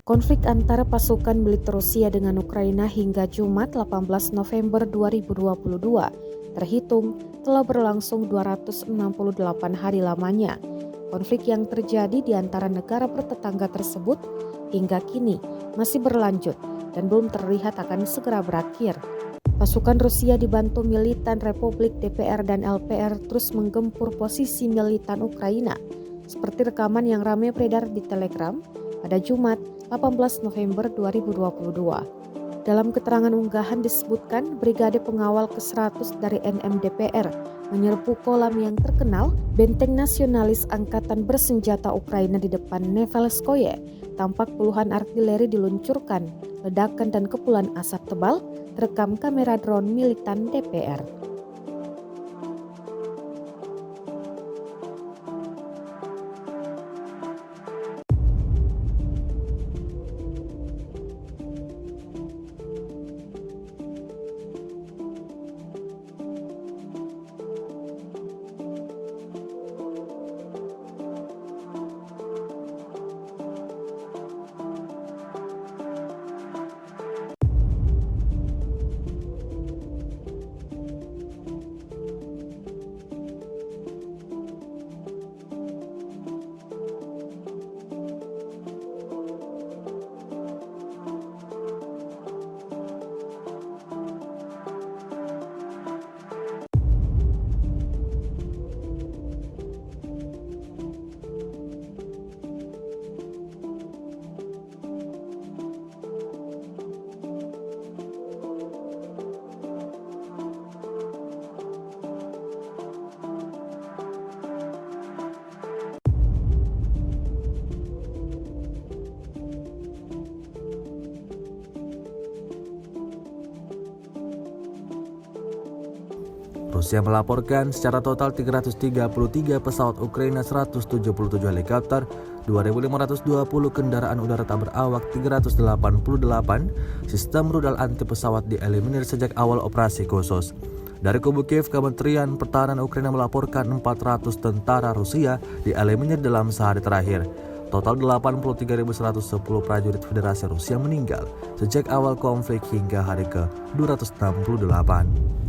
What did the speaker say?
Konflik antara pasukan militer Rusia dengan Ukraina hingga Jumat 18 November 2022 terhitung telah berlangsung 268 hari lamanya. Konflik yang terjadi di antara negara bertetangga tersebut hingga kini masih berlanjut dan belum terlihat akan segera berakhir. Pasukan Rusia dibantu militan Republik DPR dan LPR terus menggempur posisi militan Ukraina, seperti rekaman yang ramai beredar di Telegram pada Jumat 18 November 2022. Dalam keterangan unggahan disebutkan Brigade Pengawal ke-100 dari NMDPR menyerbu kolam yang terkenal benteng nasionalis angkatan bersenjata Ukraina di depan Nevelskoye. Tampak puluhan artileri diluncurkan, ledakan dan kepulan asap tebal terekam kamera drone militan DPR. Rusia melaporkan secara total 333 pesawat Ukraina, 177 helikopter, 2.520 kendaraan udara tak berawak, 388 sistem rudal anti pesawat dieliminir sejak awal operasi khusus. Dari kubu Kiev, Kementerian Pertahanan Ukraina melaporkan 400 tentara Rusia dieliminir dalam sehari terakhir. Total 83.110 prajurit Federasi Rusia meninggal sejak awal konflik hingga hari ke-268.